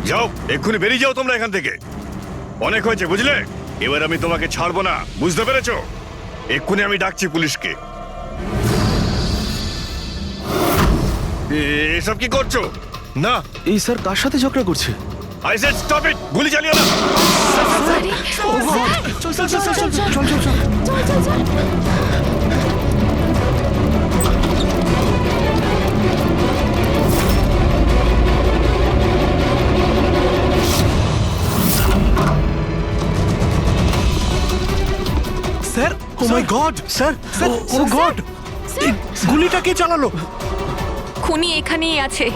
যাও, এক্ষুনি বেরিয়ে যাও তোমরা এখান থেকে। অনেক হয়েছে, বুঝলে? এবার আমি তোমাকে ছাড়বো না, বুঝতে পেরেছো? এক্ষুনি আমি ডাকছি পুলিশকে। এসব কি করছো? না, এই স্যার কার সাথে ঝগড়া করছে? I said stop it! গুলি চালিও না। চল চল চল চল চল চল চল। স্যার, ও মাই গড, স্যার, স্যার, ও গড, এই গুলিটা কে চালালো? খুনি এখানেই আছে।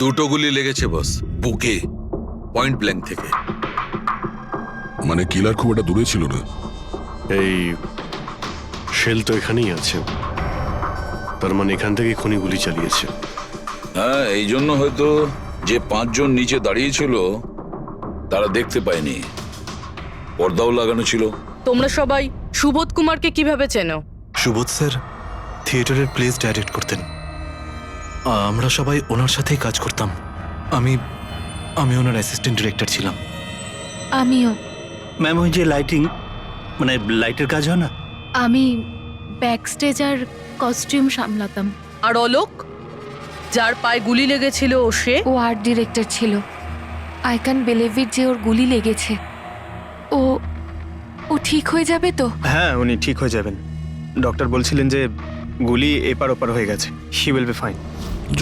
দুটো গুলি লেগেছে বস, বুকে, পয়েন্ট ব্ল্যাঙ্ক থেকে। মানে কিলার খুব একটা দূরে ছিল না। এই শেল তো এখানেই আছে, তার মানে এখান থেকে খুনি গুলি চালিয়েছে। হ্যাঁ, এই জন্য হয়তো যে 5 জন নিচে দাঁড়িয়েছিল তারা দেখতে পায়নি, পর্দাও লাগানো ছিল। তোমরা সবাই সুবোধ কুমারকে কিভাবে চেনো? সুবোধ স্যার থিয়েটারের প্লেস ডাইরেক্ট করতেন, আমরা সবাই ওনার সাথেই কাজ করতাম। আমি ওনার অ্যাসিস্ট্যান্ট ডিরেক্টর ছিলাম। আমিও। ম্যাম, ওই যে লাইটিং, মানে লাইটের কাজ হয় না? আমি ব্যাক স্টেজ আর কস্টিউম সামলাতাম। আর অলোক, যার পায়ে গুলি লেগেছিল, সে? ও আর্ট ডিরেক্টর ছিল। আই ক্যান বিলিভ ইট যে ওর গুলি লেগেছে। ও ঠিক হয়ে যাবে তো? হ্যাঁ, উনি ঠিক হয়ে যাবেন। ডক্টর বলছিলেন যে গুলি এপার ওপার হয়ে গেছে, হি উইল বি ফাইন।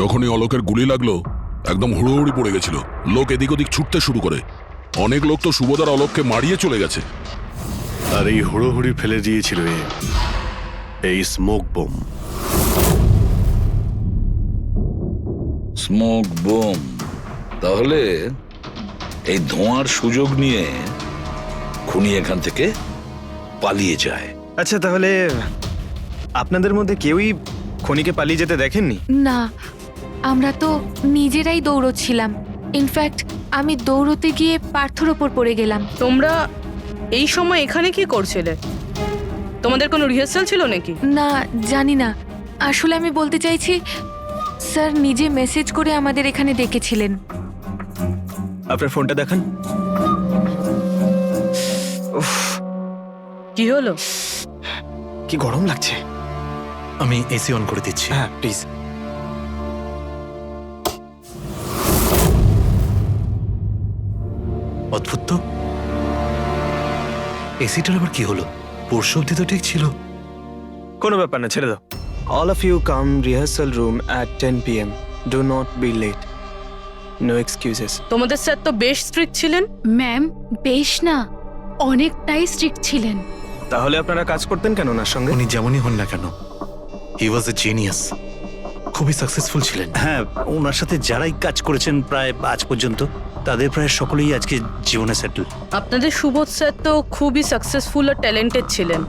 যখনই অলোকের গুলি লাগলো একদম হুড়োহুড়ি পড়ে গেছিল, লোক এদিক ওদিক ছুটতে শুরু করে। অনেক লোক তো সুবোধার অলোককে মারিয়ে চলে গেছে। আর এই হুড়োহুড়ি ফেলে দিয়েছিল এই স্মোক বোম। Smoke bomb? তাহলে এই ধোঁয়ার সুযোগ নিয়ে খুনি এখান থেকে পালিয়ে যায়। আচ্ছা, তাহলে আপনাদের মধ্যে কেউই খনিকে পালিয়ে যেতে দেখেননি? না, আমরা তো নিজেরাই দৌড়চ্ছিলাম। ইনফ্যাক্ট আমি দৌড়তে গিয়ে পার্থর ওপর পড়ে গেলাম। তোমরা এই সময় এখানে কি করছিলে? তোমাদের কোনো রিহার্সাল ছিল নাকি? না, জানি না। আসলে আমি বলতে চাইছি, স্যার নিজে মেসেজ করে আমাদের এখানে ডেকেছিলেন। আপনার ফোনটা দেখান। কি হলো? কি গরম লাগছে। আমি এসি অন করে দিচ্ছি। হ্যাঁ, প্লিজ। অদ্ভুত তো, এসিটার আবার কি হলো? পরশু অব্দি তো ঠিক ছিল। কোনো ব্যাপার না, ছেড়ে দাও। All of you come rehearsal room at 10 PM. Do not be late. No excuses. তোমাদের স্যার তো বেশ স্ট্রিক্ট ছিলেন। ম্যাম, বেশ না, অনেকটাই স্ট্রিক্ট ছিলেন। তাহলে আপনারা কাজ করতেন কেন ওনার সঙ্গে? উনি যেমনই হন না কেন, হি ওয়াজ এ জিনিয়াস, খুবই সাকসেসফুল ছিলেন। হ্যাঁ, ওনার সাথে যারাই কাজ করেছেন প্রায় আজ পর্যন্ত, তাদের প্রায় সকলেই আজকে জীবনে সেটেল। আপনাদের সুবোধ স্যার তো খুবই সাকসেসফুল আর ট্যালেন্টেড ছিলেন,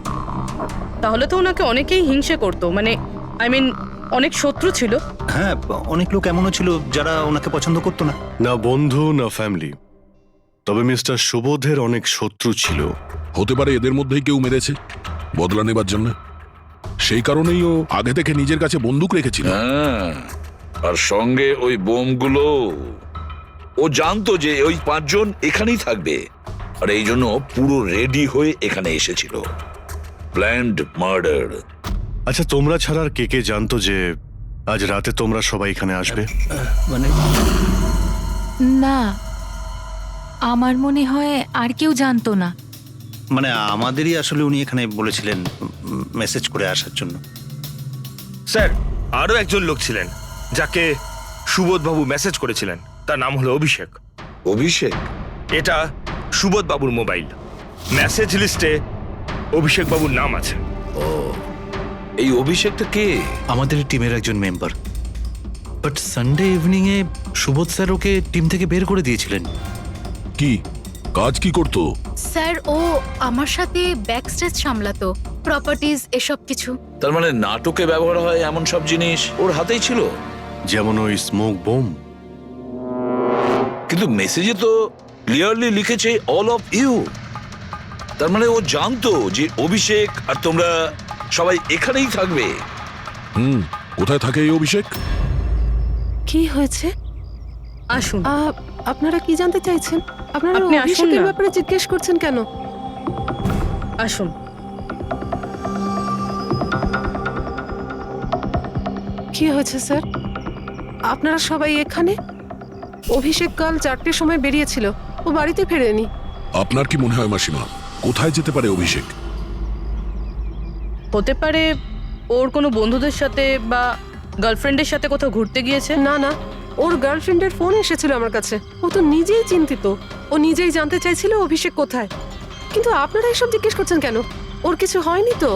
তাহলে তো ওনাকে অনেকেই হিংসে করতো, মানে আই মিন অনেক শত্রু ছিল। হ্যাঁ, অনেক লোক এমনও ছিল যারা ওনাকে পছন্দ করতো না। না বন্ধু না ফ্যামিলি, তবে মিস্টার সুবোধের অনেক শত্রু ছিল। হতে পারে এদের মধ্যেই কেউ মেরেছে বদলা নেবার জন্য। সেই কারণেই ও আগে থেকে নিজের কাছে বন্দুক রেখেছিল। হ্যাঁ, আর সঙ্গে ওই বোমগুলো। ও জানতো যে ওই 5 জন এখানেই থাকবে, আর এই জন্য পুরো রেডি হয়ে এখানে এসেছিল। Planned murder. আচ্ছা, তোমরা ছাড়া আর কে কে জানতো যে আজ রাতে তোমরা সবাই এখানে আসবে? মানে না, আমার মনে হয় আর কেউ জানতো না। মানে আমাদেরই আসলে উনি এখানে বলেছিলেন মেসেজ করে আসার জন্য। স্যার, আরো একজন লোক ছিলেন যাকে সুবোধবাবু মেসেজ করেছিলেন, তার নাম হলো অভিষেক। অভিষেক? এটা সুবোধ বাবুর মোবাইল। মেসেজ লিস্টে অভিষেক বাবুর নাম আছে। ও, এই অভিষেকটা কে? আমাদের টিমের একজন member. But Sunday evening A Subodh sir okay team থেকে বের করে দিয়েছিলেন। কি কাজ কি করতো? স্যার ও আমার সাথে ব্যাক স্টেজ সামলাতো, প্রপার্টিজ এসব কিছু। তার মানে নাটকে ব্যবহার হয় এমন সব জিনিস ওর হাতেই ছিল। যেমন ওই স্মোক বোম। কিন্তু মেসেজে তো ক্লিয়ারলি লিখেছে অল অফ ইউ। তার মানে ও জানতো যে অভিষেক আর তোমরা সবাই এখানেই থাকবে। কোথায় থাকে এই অভিষেক? কি হয়েছে? আসুন। আপনারা কি জানতে চাইছেন? আপনারা আপনি আসুন অভিষেকের না। ব্যাপারে জিজ্ঞেস করছেন কেন? আসুন। কি হয়েছে স্যার? আপনারা সবাই এখানে? অভিষেক কাল 4টের সময় বেরিয়েছিল, ও বাড়িতে ফেরেনি। আপনার কি মনে হয় মাসিমা, কোথায় যেতে পারে অভিষেক? হতে পারে ওর কোনো বন্ধুদের সাথে বা গার্লফ্রেন্ডের সাথে কোথাও ঘুরতে গিয়েছে। না না, ওর গার্লফ্রেন্ডের ফোন এসেছিল আমার কাছে। ও তো নিজেই চিন্তিত, ও নিজেই জানতে চাইছিল অভিষেক কোথায়। কিন্তু আপনারা এসব জিজ্ঞেস করছেন কেন? ওর কিছু হয়নি তো?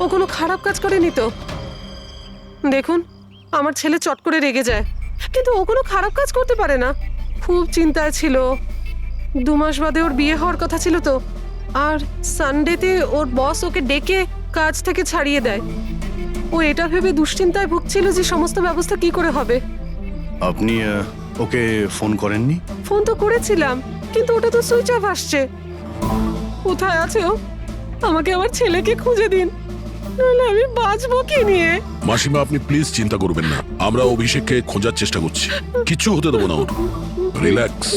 ও কোনো খারাপ কাজ করেনি তো? দেখুন, আমার ছেলে চট করে রেগে যায়, কিন্তু ও কোনো খারাপ কাজ করতে পারে না। খুব চিন্তায় ছিল। 2 মাস বাদে ওর বিয়ে হওয়ার কথা ছিল তো। আর সানডেতে ওর বস ওকে ডেকে কাজ থেকে ছাড়িয়ে দেয়। ও এটা ভেবে দুশ্চিন্তায় ভুগছিল যে সমস্ত ব্যবস্থা কি করে হবে। আপনি ওকে ফোন করেননি? ফোন তো করেছিলাম, কিন্তু ওটা তো সুইচ অফ আসছে। কোথায় আছে ও? আমাকে আমার ছেলেকে খুঁজে দিন, নাহলে আমি বাঁচবো কি নিয়ে? মাসিমা আপনি প্লিজ চিন্তা করবেন না, আমরা অভিষেককে খোঁজার চেষ্টা করছি। কিচ্ছু হতে দেবো না ওর। রিল্যাক্স।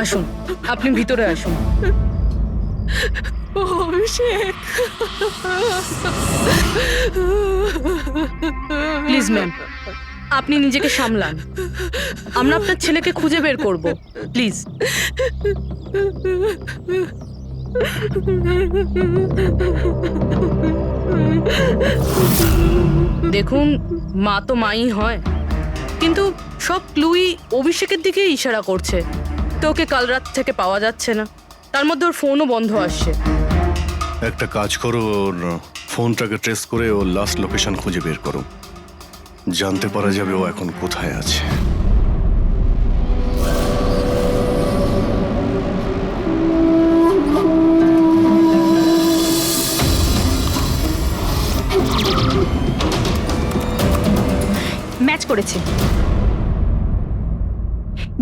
আসুন, আপনি ভিতরে আসুন। অভিষেক, প্লিজ ম্যাম, আপনি নিজেকে সামলান। আমরা আপনার ছেলেকে খুঁজে বের করব, প্লিজ। দেখুন, মা তো মাই হয়, কিন্তু সব ক্লুই অভিষেকের দিকে ইশারা করছে। তো ওকে কাল রাত থেকে পাওয়া যাচ্ছে না, তার মধ্যে ওর ফোনও বন্ধ আসছে। একটা কাজ করো, ওর ফোনটাকে ট্রেস করে ওর লাস্ট লোকেশন খুঁজে বের করো। জানতে পারা যাবে ও এখন কোথায় আছে। ম্যাচ করেছে।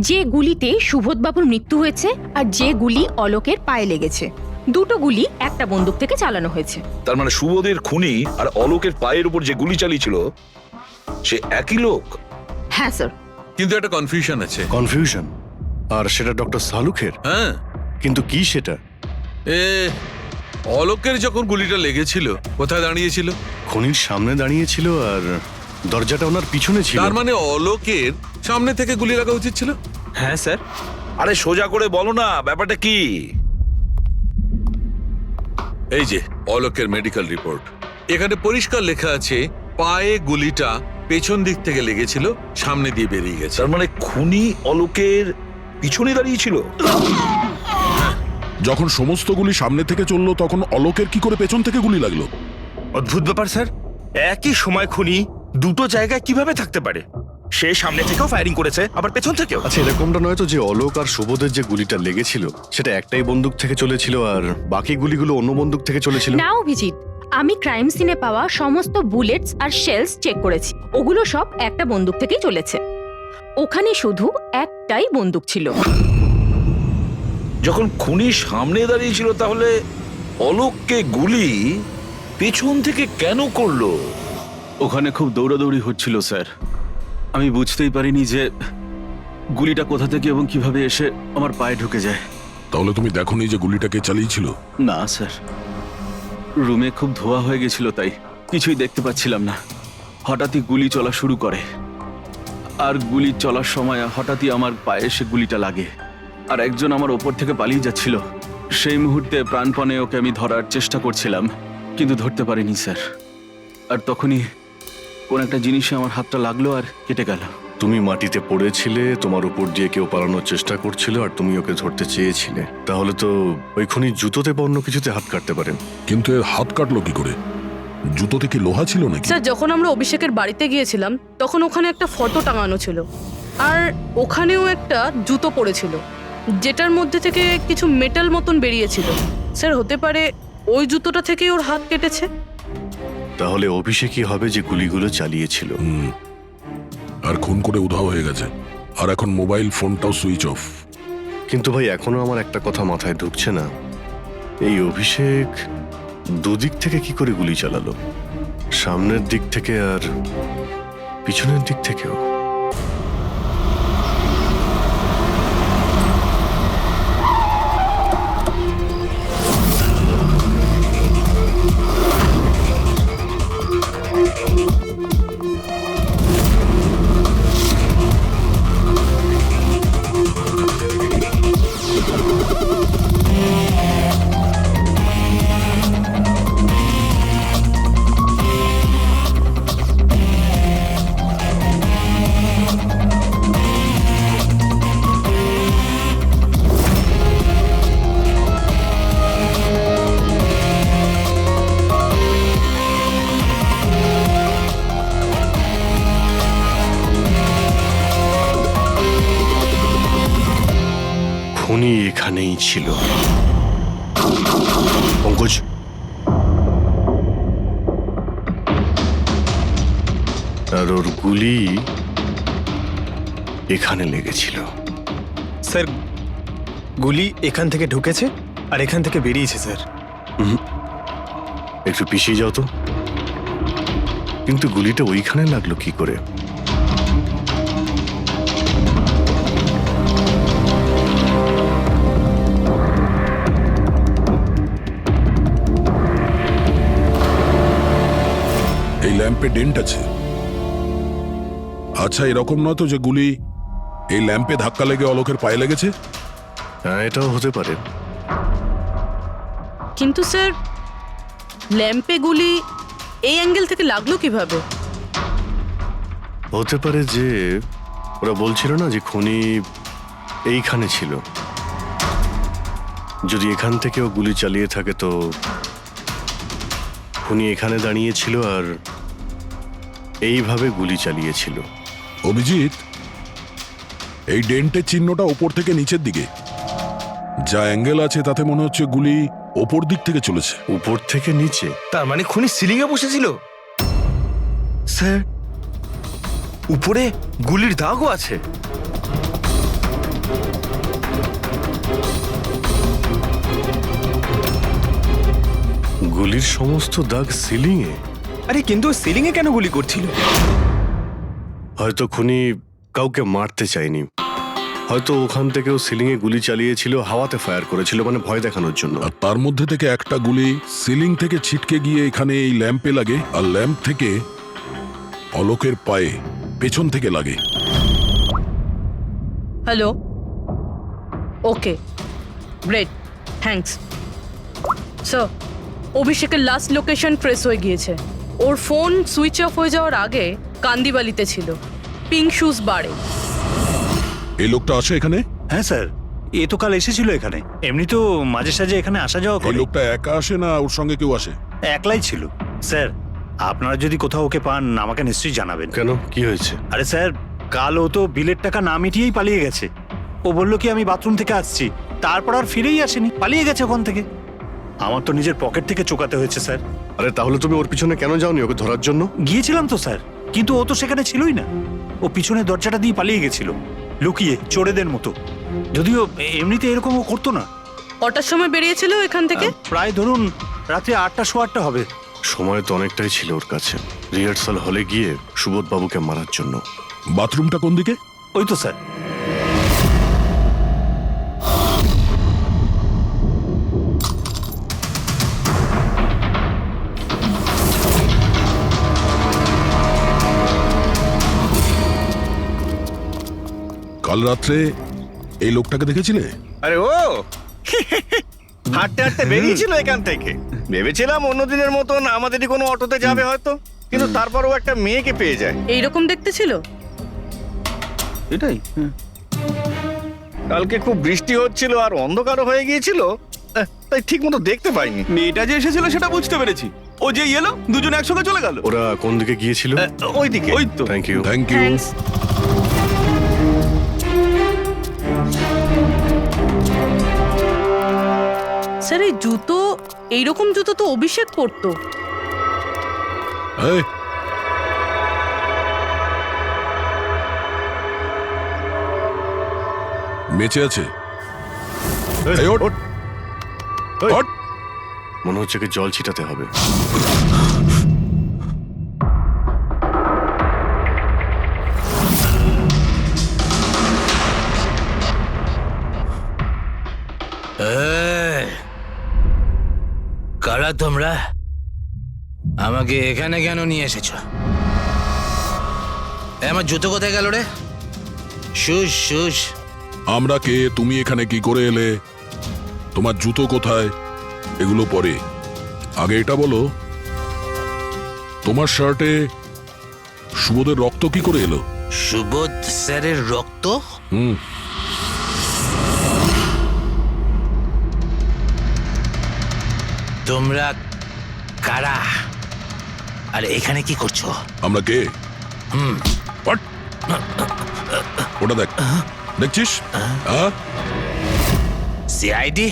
যে গুলিতে সুবোধবাবুর মৃত্যু হয়েছে আর যে গুলি অলোকের পায়ে লেগেছে, দুটো গুলি একটা বন্দুক থেকে চালানো হয়েছে। তার মানে সুবোধের খুনি আর অলোকের পায়ের উপর যে গুলি চালিয়েছিল সে একই লোক। হ্যাঁ স্যার। কিন্তু একটা কনফিউশন আছে। কনফিউশন? আর সেটা ডক্টর সালুখের? হ্যাঁ, কিন্তু কি সেটা? অলোকের যখন গুলিটা লেগেছিল কোথায় দাঁড়িয়েছিল? খনির সামনে দাঁড়িয়েছিল আর দরজাটা ওনার পিছনে ছিল। তার মানে অলোকের সামনে থেকে গুলি লাগা উচিত ছিল। হ্যাঁ স্যার। আরে সোজা করে বলো না, ব্যাপারটা কি? এই যে অলোকের মেডিকেল রিপোর্ট, এখানে পরিষ্কার লেখা আছে পায়ে গুলিটা পেছন দিক থেকে লেগেছিল, সামনে দিয়ে বেরিয়ে গেছে। তার মানে খুনি অলোকের পিছনে দাঁড়িয়েছিল। যখন সমস্ত গুলি সামনে থেকে চললো তখন অলোকের কি করে পেছন থেকে গুলি লাগলো? অদ্ভুত ব্যাপার স্যার, একই সময় খুনি দুটো জায়গায় কিভাবে থাকতে পারে? সে সামনে থেকেও ফায়ারিং করেছে, আবার পেছন থেকেও। আচ্ছা, এরকমটা নয় তো যে অলোক আর সুবোধের যে গুলিটা লেগেছিল সেটা একটাই বন্দুক থেকে চলেছিল আর বাকি গুলিগুলো অন্য বন্দুক থেকে চলেছিল? না অভিজিৎ, আমি ক্রাইম সিনে পাওয়া সমস্ত বুলেটস আর শেলস চেক করেছি, ওগুলো সব একটা বন্দুক থেকেই চলেছে। ওখানে শুধু একটাই বন্দুক ছিল। যখন খুনি সামনে দাঁড়িয়েছিল তাহলে অলোককে গুলি পেছন থেকে কেন করলো? ওখানে খুব দৌড়াদৌড়ি হচ্ছিল স্যার, আমি বুঝতেই পারিনি যে গুলিটা কোথা থেকে এবং কিভাবে এসে আমার পায়ে ঢুকে যায়। তাহলে তুমি দেখোনি যে গুলিটা কে চালিয়েছিল? না স্যার, রুমে খুব ধোয়া হয়ে গেছিল, তাই কিছুই দেখতে পাচ্ছিলাম না। হঠাৎই গুলি চলা শুরু করে, আর গুলি চলার সময় হঠাৎই আমার পায়ে এসে গুলিটা লাগে, আর একজন আমার ওপর থেকে পালিয়ে যাচ্ছিল। সেই মুহূর্তে প্রাণপণে ওকে আমি ধরার চেষ্টা করছিলাম, কিন্তু ধরতে পারিনি স্যার। আর তখনই কোন একটা জিনিসে আমার হাতটা লাগলো আর কেটে গেল। তুমি মাটিতে পড়েছিলে, তোমার উপর দিয়ে কেউ পালানোর চেষ্টা করছিল আর তুমি ওকে ধরতে চেয়েছিলে। তাহলে তো ওই খুনি জুতোতে বা অন্য কিছুতে হাত কাটতে পারেন। কিন্তু এর হাত কাটলো কি করে? জুতোতে কি লোহা ছিল নাকি? স্যার যখন আমরা অভিষেকের বাড়িতে গিয়েছিলাম তখন ওখানে একটা ফটো টাঙানো ছিল, আর ওখানেও একটা জুতো পড়েছিল যেটার মধ্যে থেকে কিছু মেটাল মতন বেরিয়েছিল। স্যার হতে পারে ওই জুতোটা থেকেই ওর হাত কেটেছে। তাহলে অভিষেকই হবে যে গুলিগুলো চালিয়েছিল। আর খুন করে উধাও হয়ে গেছে, আর এখন মোবাইল ফোনটাও সুইচ অফ। কিন্তু ভাই এখনো আমার একটা কথা মাথায় ঢুকছে না, এই অভিষেক দুদিক থেকে কি করে গুলি চালালো, সামনের দিক থেকে আর পিছনের দিক থেকেও? খুনি এখানেই ছিল। পঙ্কজ, আর ওর গুলি এখানে লেগেছিল। স্যার গুলি এখান থেকে ঢুকেছে আর এখান থেকে বেরিয়েছে স্যার। একটু পিছিয়ে যাও তো। কিন্তু গুলিটা ওইখানে লাগলো কি করে? এই ল্যাম্পে ডেন্ট আছে। আচ্ছা, এরকম নয় তো যে গুলি এই ল্যাম্পে ধাক্কা লেগে অলোকের পায়ে লেগেছে? হ্যাঁ, এটাও হতে পারে। কিন্তু স্যার ল্যাম্পে গুলি এই অ্যাঙ্গেল থেকে লাগলো কিভাবে? হতে পারে যে ওরা বলছিল না যে খুনি এইখানে ছিল, যদি এখান থেকেও গুলি চালিয়ে থাকে তো খুনি এখানে দাঁড়িয়েছিল আর এইভাবে গুলি চালিয়েছিল। অভিজিৎ, এই ডেন্টের চিহ্নটা ওপর থেকে নিচের দিকে, যা অ্যাঙ্গেল আছে তাতে মনে হচ্ছে গুলি ওপর দিক থেকে চলেছে। উপর থেকে নিচে? তার মানে খুনি সিলিং এ বসেছিল। স্যার উপরে গুলির দাগও আছে। গুলির সমস্ত দাগ সিলিং এ? আরে কিন্তু সিলিং এ কেন গুলি করছিল? হয়তো খুনি কাউকে মারতে চায়নি, হয়তো ওখান থেকেও সিলিং এ গুলি চালিয়েছিল, হাওয়াতে ফায়ার করেছিল, মানে ভয় দেখানোর জন্য। আর তার মধ্যে থেকে একটা গুলি সিলিং থেকে ছিটকে গিয়ে এখানে এই ল্যাম্পে লাগে, আর ল্যাম্প থেকে অলোকের পায়ে পেছন থেকে লাগে। হ্যালো, ওকে, গ্রেট, থ্যাঙ্কস। স্যার অভিষেকের লাস্ট লোকেশন ট্রেস হয়ে গিয়েছে। ওর ফোন সুইচ অফ হয়ে যাওয়ার আগে কান্দিবালিতে ছিল, পিঙ্ক শুজ বারে। এই লোকটা আসে এখানে? হ্যাঁ স্যার, এ তো কাল এসেছিল এখানে। এমনি তো মাঝে সাঝে এখানে আসা যাওয়া এই করে। লোকটা একা আসে না ওর সঙ্গে কেউ আসে? একলাই ছিল। স্যার আপনারা যদি কোথাও ওকে পান আমাকে নিশ্চয়ই জানাবেন। কেন, কি হয়েছে? আরে স্যার, কাল ও তো বিলের টাকা না মিটিয়েই পালিয়ে গেছে। ও বললো কি আমি বাথরুম থেকে আসছি, তারপর আর ফিরেই আসেনি, পালিয়ে গেছে ওখান থেকে। আমার তো নিজের পকেট থেকে চোকাতে হয়েছে স্যার। আরে তাহলে তুমি ওর পিছনে কেন যাওনি ওকে ধরার জন্য? গিয়েছিলাম তো স্যার, কিন্তু ও তো সেখানে ছিলই না। ও পিছনের দরজাটা দিয়ে পালিয়ে গেছিল, লুকিয়ে চোরেদের মতো। যদিও এমনিতে এরকম ও করতো না। কটার সময় বেরিয়েছিল এখান থেকে? প্রায় ধরুন রাত্রি 8টা, 8:15 হবে। সময় তো অনেকটাই ছিল ওর কাছে, রিহার্সাল হলে গিয়ে সুবোধ বাবুকে মারার জন্য। বাথরুমটা কোন দিকে? ওই তো স্যার। কাল রাত্রে এই লোকটাকে দেখেছিলে? আরে ও হাঁটতে হাঁটতে বেরিয়েছিল এখান থেকে। ভেবেছিলাম অন্যদিনের মতন আমাদেরই কোনো অটোতে যাবে হয়তো, কিন্তু তারপরও একটা মেয়েকে পেয়ে যায়। এইরকম দেখতে ছিল? এটাই। কালকে খুব বৃষ্টি হচ্ছিল আর অন্ধকারও হয়ে গিয়েছিল, তাই ঠিক মতো দেখতে পাইনি। মেয়েটা যে এসেছিল সেটা বুঝতে পেরেছি, ও যে এলো দুজন একসঙ্গে চলে গেল। ওরা কোন দিকে গিয়েছিল? ওইদিকে। ওই তো। Thank you. Thank you. Thanks. Sir এই জুতো, এইরকম জুতো তো অভিষেক পরতো। এই, বেঁচে আছে। এই, ওঠ। ওঠ। মনে হচ্ছে কি জল ছিটাতে হবে। কারা তোমরা? আমাকে এখানে কেন নিয়ে এসেছো? আমার জুতো কোথায় গেল রে? শুশ শুশ। আমরা কে, তুমি এখানে কি করে এলে, তোমার জুতো কোথায়, এগুলো পরে। আগে এটা বলো, তোমার শার্টে সুবোধের রক্ত কি করে এলো? সুবোধ স্যারের রক্ত? হুম। তোমরা কারা আর এখানে কি করছো? আমরা কে? হুম। What? ওটা দেখ, দেখছিস? সিআইডি?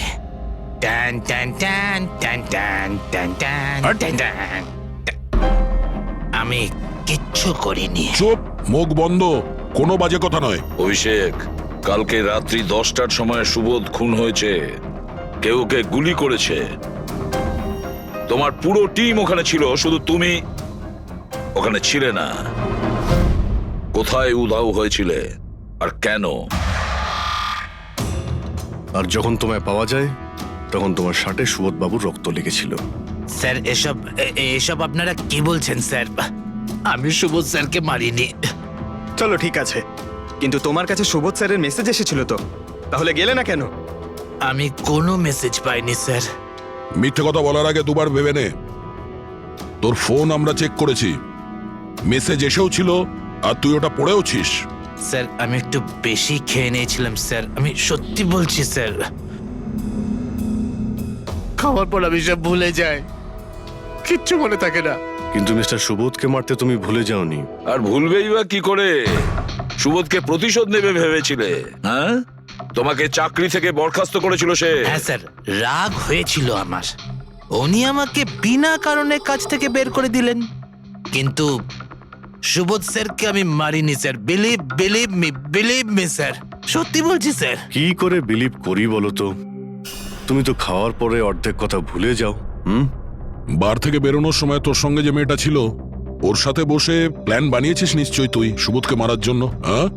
টান টান টান টান টান টান টান টান টান। আমি কিচ্ছু করিনি। চুপ, মুখ বন্ধ, কোনো বাজে কথা নয়। অভিষেক, কালকে রাত্রি 10টার সময় সুবোধ খুন হয়েছে। কেউ কে গুলি করেছে। তোমার পুরো টিম ওখানে ছিল, শুধু তুমি ওখানে ছিলে না। কোথায় উধাও হয়েছিলে আর কেন? আর যখন তোমায় পাওয়া যায় তখন তোমার শার্টে সুবোধ বাবুর রক্ত লেগেছিল। স্যার এসব আপনারা কি বলছেন স্যার? আমি সুবোধ স্যারকে মারিনি। চলো ঠিক আছে, কিন্তু তোমার কাছে সুবোধ স্যারের মেসেজ এসেছিল তো, তাহলে গেলে না কেন? আমি কোনো মেসেজ পাইনি স্যার। মিথ্যে কথা বলার আগে দুবার ভেবে নে। তোর ফোন আমরা চেক করেছি, মেসেজ এসেও ছিল আর তুই ওটা পড়েওছিস। স্যার আমি একটু বেশি খেয়ে নিয়েছিলাম স্যার, আমি সত্যি বলছি স্যার। খাওয়ার পর আমি সব ভুলে যাই, কিচ্ছু মনে থাকে না। কিন্তু মিস্টার সুবোধকে মারতে তুমি ভুলে যাওনি। আর ভুলবেই বা কি করে? সুবোধকে প্রতিশোধ নেবে ভেবেছিলে? হ্যাঁ, তোমাকে চাকরি থেকে বরখাস্ত করেছিল সে। হ্যাঁ স্যার, রাগ হয়েছিল আমার। উনি আমাকে বিনা কারণে কাজ থেকে বের করে দিলেন, কিন্তু সুবোধ স্যারকে আমি মারিনি স্যার। বিলিভ মি স্যার, সত্যি বলছি স্যার। কি করে বিলিভ করি বলো তো? তুমি তো খাওয়ার পরে অর্ধেক কথা ভুলে যাও। বার থেকে বেরোনোর সময় তোর সঙ্গে যে মেয়েটা ছিল, ওর সাথে বসে প্ল্যান বানিয়েছিস নিশ্চয়ই তুই সুবোধকে মারার জন্য। হ্যাঁ,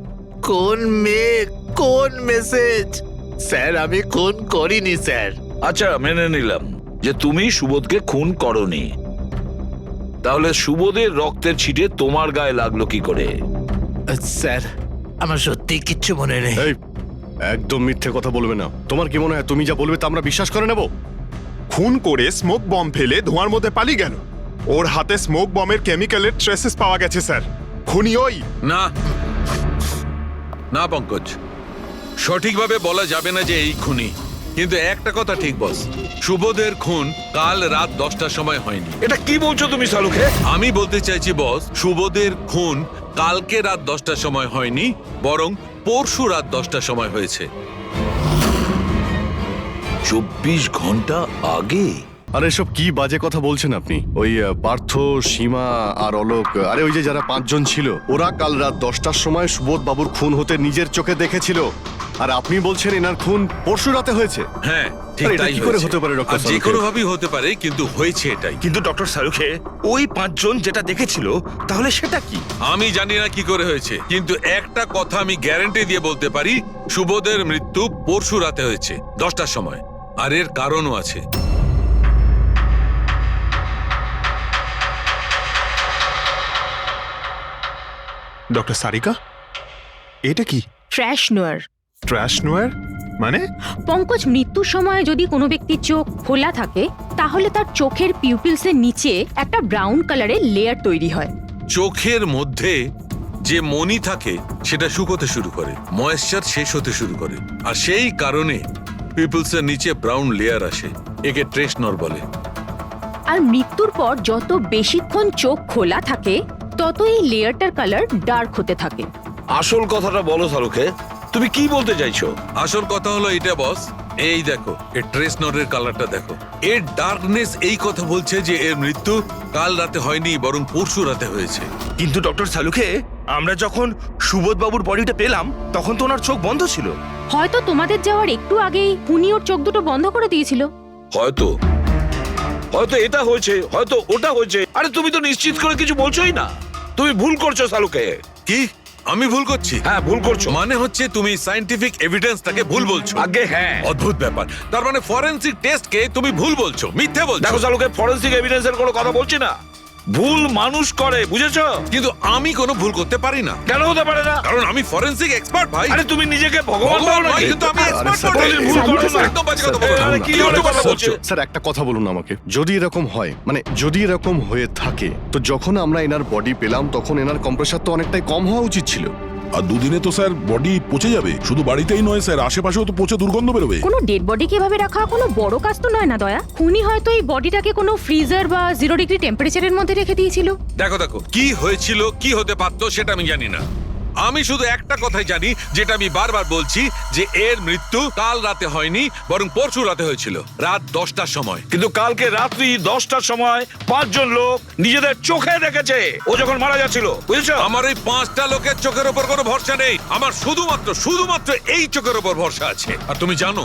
কোন মেয়ে, কোন মেসেজ? স্যার আমি খুন করিনি স্যার। আচ্ছা, মেনে নিলাম যে তুমি সুবোধকে খুন করনি। তাহলে সুবোধের রক্তের ছিটে তোমার গায়ে লাগলো কি করে? স্যার আমার সত্যি কিচ্ছু মনে নেই। এই, একদম মিথ্যে কথা বলবে না। তোমার কি মনে হয় তুমি যা বলবে তা আমরা বিশ্বাস করে নেব? খুন করে স্মোক বম ফেলে ধোঁয়ার মধ্যে পালিয়ে গেল। ওর হাতে স্মোক বমের কেমিক্যালের ট্রেসেস পাওয়া গেছে স্যার। খুনি ওই না না পঙ্কজ, সঠিকভাবে বলা যাবে না যে এই খুনি, কিন্তু একটা কথা ঠিক বস, সুবোধের খুন কাল রাত 10টার সময় হয়নি। এটা কি বলছো তুমি সালুকে? আমি বলতে চাইছি বস, সুবোধের খুন কালকে রাত 10টার সময় হয়নি, বরং পরশু রাত 10টার সময় হয়েছে। 24 ঘন্টা আগে? আর এসব কি বাজে কথা বলছেন আপনি? ওই পার্থ, সীমা আর অলোক, আরে ওই যে যারা 5 জন ছিল, ওরা কাল রাত 10টার সময় সুবোধ বাবুর খুন হতে নিজের চোখে দেখেছিল। আর আপনি বলছেন এনার খুন পরশু রাতে হয়েছে? হ্যাঁ ঠিক আরে এটা তাই কি করে হয়েছে। হতে পারে ডক্টর আর যে সালুখে? কোনো ভাবেই হতে পারে, কিন্তু হয়েছে এটাই। কিন্তু ডক্টর সালুখে, ওই 5 জন যেটা দেখেছিল, তাহলে সেটা কি? আমি জানি না কি করে হয়েছে, কিন্তু একটা কথা আমি গ্যারান্টি দিয়ে বলতে পারি, সুবোধের মৃত্যু পরশু রাতে হয়েছে 10টার সময়। আর এর কারণও আছে। ডক্টর সারিকা, এটা কি? ট্র্যাশ নোয়ার। ট্র্যাশ নোয়ার মানে? পঙ্কজ, মৃত্যুর সময় যদি কোনো ব্যক্তির চোখ খোলা থাকে, তাহলে তার চোখের পিউপিলসের নিচে একটা ব্রাউন কালারের লেয়ার তৈরি হয়। চোখের মধ্যে যে মনি থাকে সেটা শুকোতে শুরু করে, ময়েশ্চার শেষ হতে শুরু করে, আর সেই কারণে পিপলসের নিচে ব্রাউন লেয়ার আসে। একে ট্রেশ নর বলে। আর মৃত্যুর পর যত বেশিক্ষণ চোখ খোলা থাকে তত এই লেয়ারটার কালার ডার্ক হতে থাকে। আসল কথাটা বলো শাহরুখে, তুমি কি বলতে চাইছো? আসল কথা হলো এটা বস, এই দেখো এর ট্রেস নোটের কালারটা দেখো। এর ডার্কনেস এই কথা বলছে যে এর মৃত্যু কাল রাতে হয়নি বরং পরশু রাতে হয়েছে। কিন্তু ডক্টর সালুখে, আমরা যখন সুবোধ বাবুর বডিটা পেলাম তখন তো ওনার চোখ বন্ধ ছিল। হয়তো তোমাদের যাওয়ার একটু আগেই উনি ওর চোখ দুটো বন্ধ করে দিয়েছিল। হয়তো হয়তো এটা হয়েছে, হয়তো ওটা হয়েছে। আরে তুমি তো নিশ্চিত করে কিছু বলছোই না, তুমি ভুল করছো শাহরুখে। কি আমি ভুল করছি? হ্যাঁ ভুল করছো। মানে হচ্ছে তুমি সায়েন্টিফিক এভিডেন্সটাকে ভুল বলছো। আগে হ্যাঁ, অদ্ভুত ব্যাপার। তার মানে ফরেনসিক টেস্টকে তুমি ভুল বলছো, মিথ্যে বলছো। দেখো শাহরুখে, ফরেনসিক এভিডেন্সের কোনো কথা বলছি না, ভুল মানুষ করে, বুঝেছো? কিন্তু আমি কোনো ভুল করতে পারি না। কেন হতে পারে না? কারণ আমি ফরেনসিক এক্সপার্ট ভাই। আরে তুমি নিজেকে ভগবান ভাবো নয়, নাকি? কিন্তু আমি এক্সপার্ট স্যার, বটে। ভুল করছো না। একদম বাজে কথা বলছো। আরে কি ধরনের কথা বলছো? স্যার একটা কথা বলুন আমাকে, যদি এরকম হয়, মানে যদি এরকম হয়ে থাকে, তো যখন আমরা এনার বডি পেলাম তখন এনার কম্প্রেসার তো অনেকটাই কম হওয়া উচিত ছিল। আর দুদিনে তো স্যার বডি পচে যাবে। শুধু বাড়িতেই নয় স্যার, আশেপাশেও তো পচে দুর্গন্ধ বেরোবে। কোনো ডেড বডি কিভাবে রাখা কোনো বড় কাজ তো নয় না দয়া। খুনি হয়তো এই বডিটাকে কোনো ফ্রিজার বা 0 ডিগ্রি টেম্পারেচারের মধ্যে রেখে দিয়েছিল। দেখো দেখো, কি হয়েছিল কি হতে পারতো সেটা আমি জানি না। আমি শুধু একটা কথাই জানি, যেটা আমি বারবার বলছি, যে এর মৃত্যু কাল রাতে হয়নি বরং পরশু রাতে হয়েছিল, রাত 10টার সময়। কিন্তু কালকে রাত্রি 10টার সময় 5 জন লোক নিজেদের চোখে দেখেছে ও যখন মারা যাচ্ছিল, বুঝেছো? আমার এই 5টা লোকের চোখের উপর কোনো ভরসা নেই। আমার শুধুমাত্র এই চোখের উপর ভরসা আছে। আর তুমি জানো,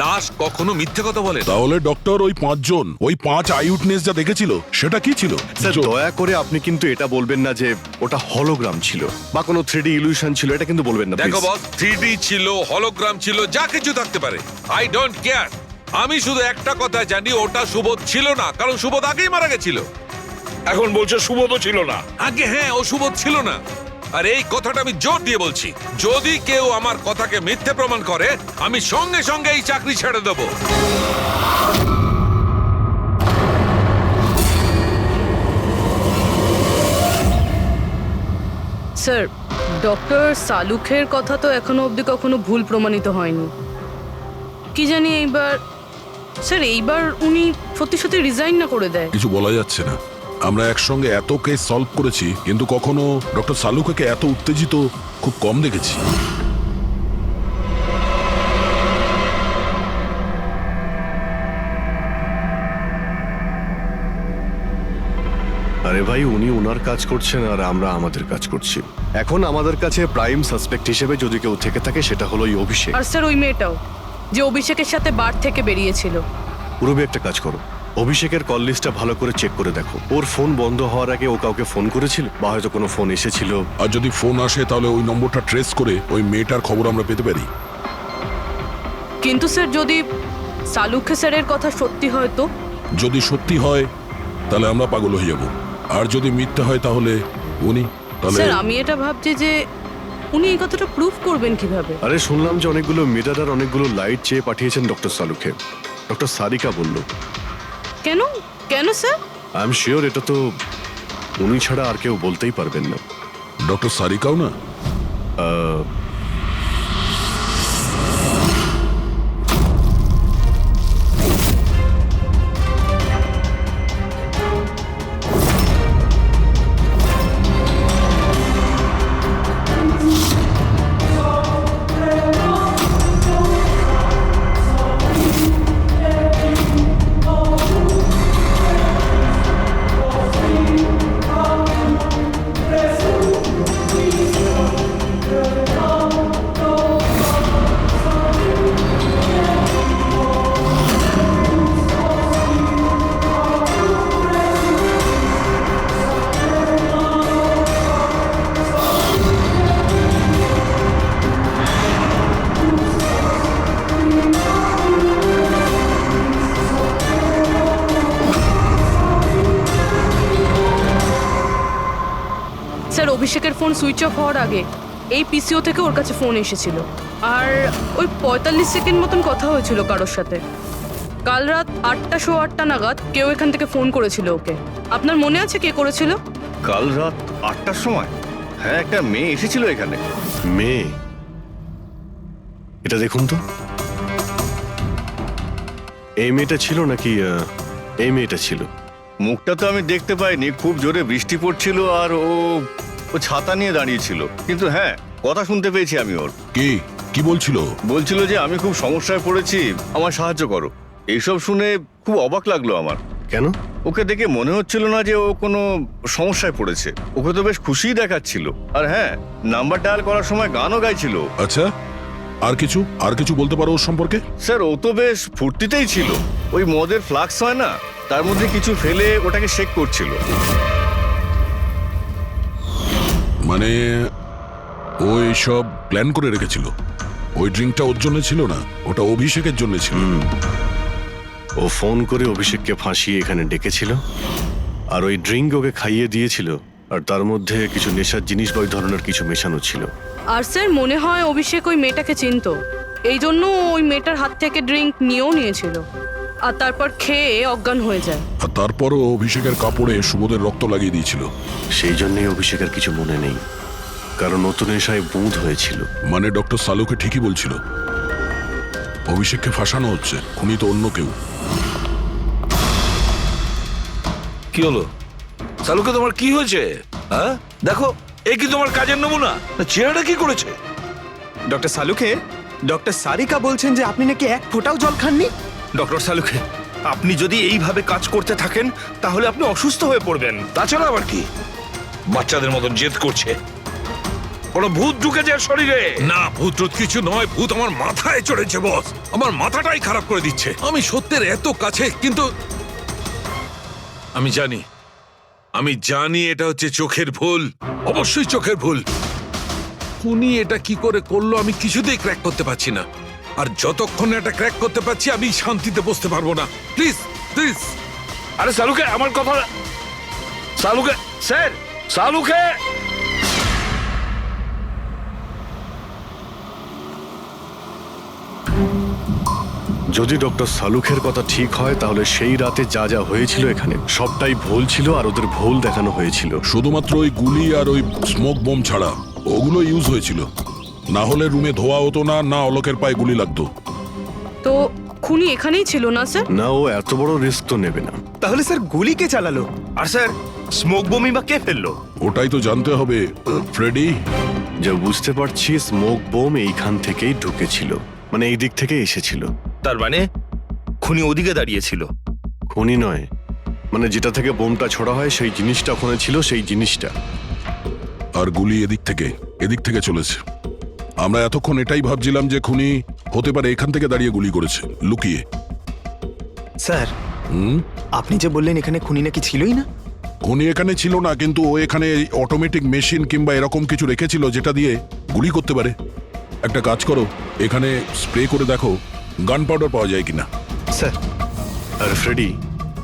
লাশ কখনো মিথ্যে কথা বলে না। তাহলে ডক্টর ওই 5 জন, ওই 5 আই উইটনেস যা দেখেছিল সেটা কি ছিল? স্যার দয়া করে আপনি কিন্তু এটা বলবেন না যে ওটা হলোগ্রাম ছিল বা কোনো 3D ইলিউশন ছিল, এটা কিন্তু বলবেন না দেখো please। বস, 3D ছিল, হলোগ্রাম ছিল, যা কিছু থাকতে পারে, আই ডোন্ট কেয়ার। আমি শুধু একটা কথা জানি, ওটা সুবোধ ছিল না, কারণ সুবোধ আগেই মারা গেছিল। এখন বলছো সুবোধও ছিল না? আগে হ্যাঁ, ও সুবোধ ছিল না। আর এই কথাটা আমি জোর দিয়ে বলছি, যদি কেউ আমার কথাকে মিথ্যে প্রমাণ করে, আমি সঙ্গে সঙ্গে এই চাকরি ছেড়ে দেবো। স্যার, ডক্টর সালুখের কথা তো এখনো অবধি কখনো ভুল প্রমাণিত হয়নি। কি জানি এইবার উনি সত্যি সত্যি রিজাইন না করে দেয়। কিছু বলা যাচ্ছে না। আমরা একসঙ্গে এত কেস সলভ করেছি, কিন্তু কখনো ডক্টর সালুখাকে এত উত্তেজিত খুব কম দেখেছি। আরে ভাই, উনি ওনার কাজ করছেন আর আমরা আমাদের কাজ করছি। এখন আমাদের কাছে প্রাইম সাসপেক্ট হিসেবে যদি কেউ থেকে থাকে সেটা হলো এই অভিষেক। আর স্যার ওই মেয়েটাও, যে অভিষেকের সাথে বার থেকে বেরিয়েছিল। পুরবি একটা কাজ করো, অভিষেকের কল লিস্টটা ভালো করে চেক করে দেখো। ওর ফোন বন্ধ হওয়ার আগে ও কাউকে ফোন করেছিল বা হয়তো কোনো ফোন এসেছিল। আর যদি ফোন আসে তাহলে ওই নম্বরটা ট্রেস করে ওই মেয়েটার খবর আমরা পেতে পারি। কিন্তু স্যার, যদি সালুখে স্যারের কথা সত্যি হয় তো? যদি সত্যি হয় তাহলে আমরা পাগল হয়ে যাব, আর যদি মিথ্যা হয় তাহলে উনি, তাহলে স্যার আমি এটা ভাবছি যে উনি এই কথাটা প্রুফ করবেন কিভাবে? আরে শুনলাম যে অনেকগুলো মিটার আর অনেকগুলো লাইট চেয়ে পাঠিয়েছেন ডক্টর সালুখে। ডক্টর সারিকা বলল। কেন কেন স্যার? আই এম শিওর এটা তো উনি ছাড়া আর কেউ বলতেই পারবেন না। ডক্টর সারিকাও না? স্যার অভিষেকের ফোন সুইচ অফ হওয়ার আগে এই পিসিও থেকে ওর কাছে ফোন এসেছিল, আর ওই 45 সেকেন্ড মতন কথা হয়েছিল কারোর সাথে। কাল রাত 8:08 নাগাদ কেউ এখান থেকে ফোন করেছিল ওকে। আপনার মনে আছে কে করেছিল? কাল রাত 8টার সময়? হ্যাঁ, একটা মেয়ে এসেছিল এখানে। মেয়ে? এটা দেখুন তো, এই মেয়েটা ছিল নাকি এই মেয়েটা ছিল? মুখটা তো আমি দেখতে পাইনি, খুব জোরে বৃষ্টি পড়ছিল আর ও ছাতা নিয়ে দাঁড়িয়েছিল। কিন্তু হ্যাঁ, কথা শুনতে পেয়েছি আমি ওর। কি বলছিল? বলছিল যে আমি খুব সমস্যায় পড়েছি, আমার সাহায্য করো। এইসব শুনে খুব অবাক লাগলো আমার। কেন? ওকে দেখে মনে হচ্ছিল না যে ও কোনো সমস্যায় পড়েছে। ওকে তো বেশ খুশিই দেখাচ্ছিল। আর হ্যাঁ, নাম্বার ডায়াল করার সময় গানও গাইছিল। আচ্ছা, আর কিছু বলতে পারো ওর সম্পর্কে? স্যার, ও তো বেশ ফুর্তিতেই ছিল। ওই মদের ফ্লাক্স হয় না, তার মধ্যে কিছু ফেলে ওটাকে শেক করছিল। মানে ও এইসব প্ল্যান করে রেখেছিল? ওই ড্রিঙ্কটা ওর জন্য ছিল না, ওটা অভিষেকের জন্য ছিল। ও ফোন করে অভিষেককে ফাঁসিয়ে এখানে ডেকেছিল, আর ওই ড্রিঙ্ক ওকে খাইয়ে দিয়েছিল, আর তার মধ্যে কিছু নেশার জিনিস বা ওই ধরনের কিছু মেশানো ছিল। আর স্যার মনে হয় অভিষেক ওই মেয়েটাকে চিনতো, এই জন্য ওই মেয়েটার হাত থেকে ড্রিঙ্ক নিয়েও নিয়েছিল, আর তারপর খেয়ে অজ্ঞান হয়ে যায়। আর তারপরও অভিষেকের কাপড়ে সুবোধের রক্ত লাগিয়ে দিয়েছিল। সেই জন্যই অভিষেকের কিছু মনে নেই, কারণ নতুন নেশায় বুঁদ হয়েছিল। মানে ডক্টর সালুকে ঠিকই বলছিল, অভিষেককে ফাঁসানো হচ্ছে, খুনি তো অন্য কেউ। কি হলো সালুকে, তোমার কি হয়েছে? হ্যাঁ দেখো, এ কি তোমার কাজের নমুনা? চেহারাটা কি করেছে? ডক্টর সালুকে, ডক্টর সারিকা বলছেন যে আপনি নাকি এক ফোঁটাও জল খাননি। ডক্টর সালুকে, আপনি যদি এইভাবে কাজ করতে থাকেন তাহলে আপনি অসুস্থ হয়ে পড়বেন। তাছাড়া আবার কি বাচ্চাদের মতন জেদ করছে? কোনো ভূত ঢুকেছে শরীরে? না, ভূত টুত কিছু নয়, ভূত আমার মাথায় চড়েছে বস। আমার মাথাটাই খারাপ করে দিচ্ছে। আমি সত্যের এত কাছে, কিন্তু আমি জানি এটা হচ্ছে চোখের ভুল, অবশ্যই চোখের ভুল। উনি এটা কি করে করলো আমি কিছুতেই ক্র্যাক করতে পারছি না, আর যতক্ষণ এটা ক্র্যাক করতে পারছি আমি শান্তিতে বসতে পারবো না। Please please. আরে সালুকে, আমার কথা। সালুকে স্যার, সালুকে। যদি ডক্টর সালুখের কথা ঠিক হয়, তাহলে সেই রাতে যা যা হয়েছিল এখানে সবটাই ভুল ছিল, আর ওদের ভুল দেখানো হয়েছিল। শুধুমাত্র ওই গুলি আর ওই স্মোক বোম ছাড়া ওগুলো ইউজ হয়েছিল, না হলে রুমে ধোয়া হতো না, না অলোকের পায়ে গুলি লাগতো। তো খুনি এখানেই ছিল না স্যার? না, ও এত বড় রিস্ক তো নেবে না। তাহলে স্যার গুলি কে চালালো? আর স্যার স্মোক বোমই বা কে ফেললো? ওটাই তো জানতে হবে ফ্রেডি। যা বুঝতে পারছি, স্মোক বোম এইখান থেকেই ঢুকেছিল, মানে এই দিক থেকে এসেছিল। তার মানে খুনি ওদিকে দাঁড়িয়েছিল? খুনি নয়, মানে যেটা থেকে বোমটা ছোড়া হয় সেই জিনিসটা ওখানে ছিল, সেই জিনিসটা। আর গুলি এদিক থেকে চলেছে। আমরা এতক্ষণ এটাই ভাবছিলাম যে খুনি হতে পারে এখান থেকে দাঁড়িয়ে গুলি করেছে, লুকিয়ে। স্যার, আপনি যে বললেন এখানে খুনি নাকি ছিলই না? খুনি এখানে ছিল না, কিন্তু ও এখানে অটোমেটিক মেশিন কিংবা এরকম কিছু রেখেছিল যেটা দিয়ে গুলি করতে পারে। একটা কাজ করো, এখানে স্প্রে করে দেখো গান পাউডার পাওয়া যায় কিনা। স্যার, আর ফ্রেডি,